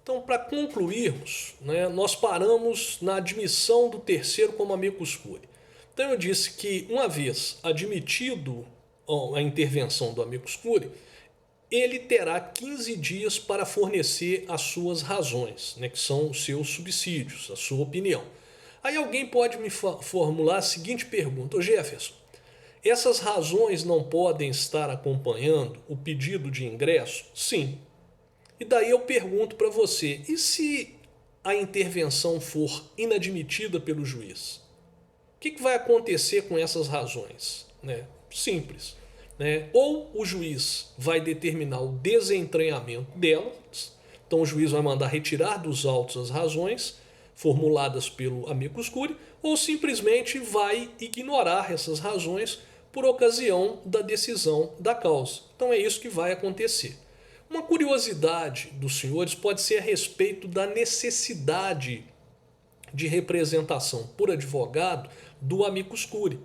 Então, para concluirmos, né, nós paramos na admissão do terceiro como amicus curiae. Então eu disse que uma vez admitido a intervenção do amicus curiae, ele terá 15 dias para fornecer as suas razões, né, que são os seus subsídios, a sua opinião. Aí alguém pode me formular a seguinte pergunta: Ô Jefferson, essas razões não podem estar acompanhando o pedido de ingresso? Sim. E daí eu pergunto para você, e se a intervenção for inadmitida pelo juiz? O que vai acontecer com essas razões? Né? Simples. Né? Ou o juiz vai determinar o desentranhamento delas, então o juiz vai mandar retirar dos autos as razões formuladas pelo amicus curiae, ou simplesmente vai ignorar essas razões por ocasião da decisão da causa. Então é isso que vai acontecer. Uma curiosidade dos senhores pode ser a respeito da necessidade de representação por advogado do amicus curiae.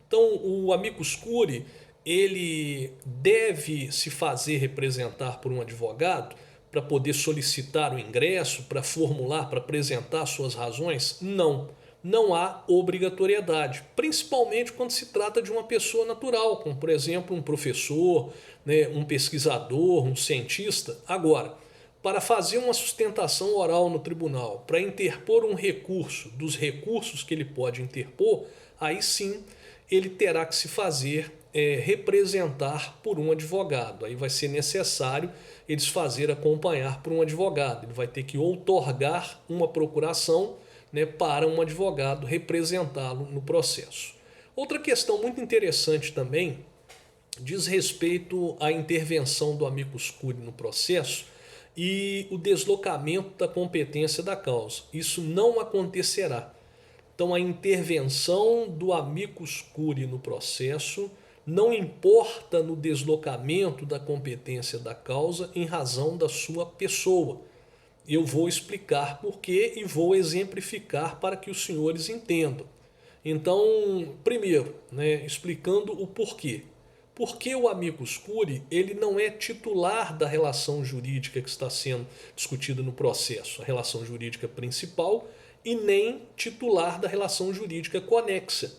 Então, o amicus curiae, ele deve se fazer representar por um advogado para poder solicitar o ingresso, para formular, para apresentar suas razões? Não. Não há obrigatoriedade, principalmente quando se trata de uma pessoa natural, como por exemplo um professor, né, um pesquisador, um cientista. Agora, para fazer uma sustentação oral no tribunal, para interpor um recurso, dos recursos que ele pode interpor, aí sim ele terá que se fazer representar por um advogado. Aí vai ser necessário eles fazer acompanhar por um advogado. Ele vai ter que outorgar uma procuração, né, para um advogado representá-lo no processo. Outra questão muito interessante também diz respeito à intervenção do amicus curiae no processo e o deslocamento da competência da causa. Isso não acontecerá. Então a intervenção do amicus curiae no processo não importa no deslocamento da competência da causa em razão da sua pessoa. Eu vou explicar porquê e vou exemplificar para que os senhores entendam. Então, primeiro, né, explicando o porquê. Porque o amicus curiae ele não é titular da relação jurídica que está sendo discutida no processo, a relação jurídica principal, e nem titular da relação jurídica conexa.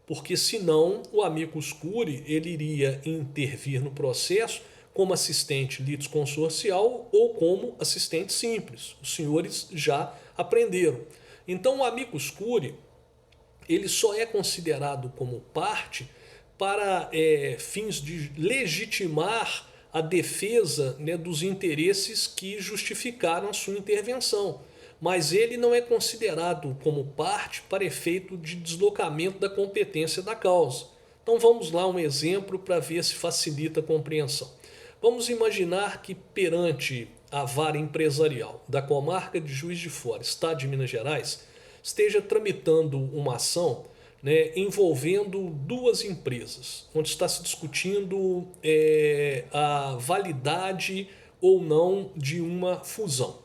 Porque senão o amicus curiae ele iria intervir no processo como assistente litisconsorcial ou como assistente simples. Os senhores já aprenderam. Então o amicus curiae ele só é considerado como parte para fins de legitimar a defesa, né, dos interesses que justificaram a sua intervenção. Mas ele não é considerado como parte para efeito de deslocamento da competência da causa. Então vamos lá um exemplo para ver se facilita a compreensão. Vamos imaginar que perante a vara empresarial da comarca de Juiz de Fora, Estado de Minas Gerais, esteja tramitando uma ação, né, envolvendo duas empresas, onde está se discutindo a validade ou não de uma fusão.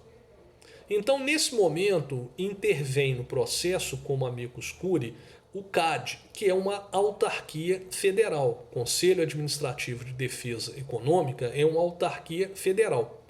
Então, nesse momento, intervém no processo como amicus curiae o CAD, que é uma autarquia federal. Conselho Administrativo de Defesa Econômica é uma autarquia federal.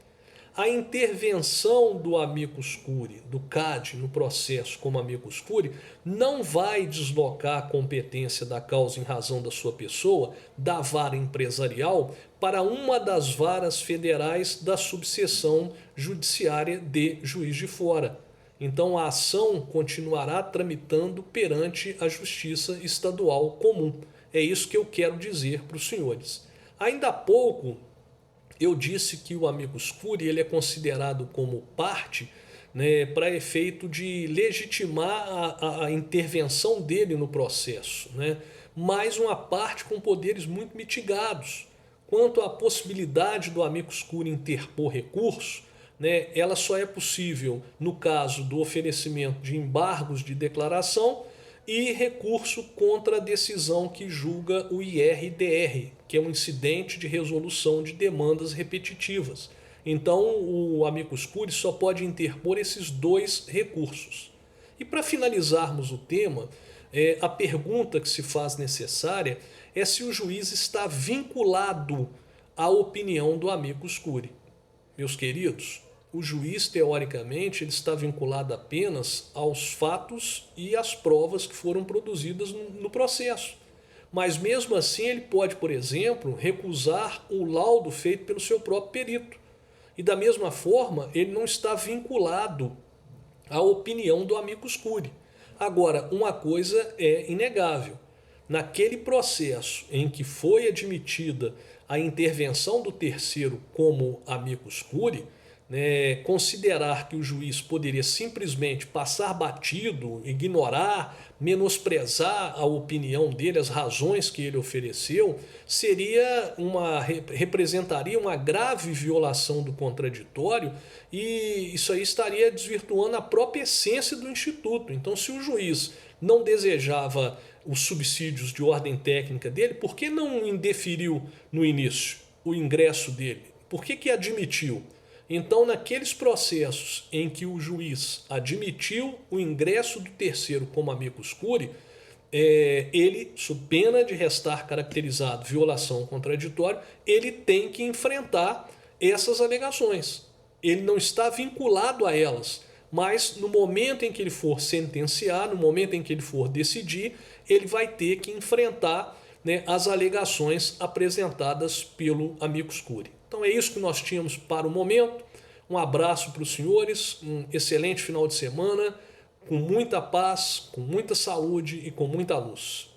A intervenção do amicus curiae, do CAD, no processo como amicus curiae, não vai deslocar a competência da causa em razão da sua pessoa, da vara empresarial, para uma das varas federais da subseção judiciária de Juiz de Fora. Então a ação continuará tramitando perante a Justiça Estadual Comum. É isso que eu quero dizer para os senhores. Ainda há pouco eu disse que o amicus curiae ele é considerado como parte, né, para efeito de legitimar a intervenção dele no processo, né, mas uma parte com poderes muito mitigados. Quanto à possibilidade do amicus curiae interpor recurso, né, ela só é possível no caso do oferecimento de embargos de declaração e recurso contra a decisão que julga o IRDR, que é um incidente de resolução de demandas repetitivas. Então o amicus curiae só pode interpor esses dois recursos. E para finalizarmos o tema, a pergunta que se faz necessária é se o juiz está vinculado à opinião do amicus curiae. Meus queridos, o juiz, teoricamente, ele está vinculado apenas aos fatos e às provas que foram produzidas no processo. Mas mesmo assim ele pode, por exemplo, recusar o laudo feito pelo seu próprio perito. E da mesma forma, ele não está vinculado à opinião do amicus curiae. Agora, uma coisa é inegável. Naquele processo em que foi admitida a intervenção do terceiro como amicus curiae, né, considerar que o juiz poderia simplesmente passar batido, ignorar, menosprezar a opinião dele, as razões que ele ofereceu, representaria uma grave violação do contraditório e isso aí estaria desvirtuando a própria essência do Instituto. Então, se o juiz não desejava os subsídios de ordem técnica dele, por que não indeferiu no início o ingresso dele? Por que admitiu? Então, naqueles processos em que o juiz admitiu o ingresso do terceiro como amicus curiae, ele, sob pena de restar caracterizado violação ao contraditório, ele tem que enfrentar essas alegações. Ele não está vinculado a elas, mas no momento em que ele for sentenciar, no momento em que ele for decidir, ele vai ter que enfrentar, né, as alegações apresentadas pelo amicus curiae. Então é isso que nós tínhamos para o momento. Um abraço para os senhores, um excelente final de semana, com muita paz, com muita saúde e com muita luz.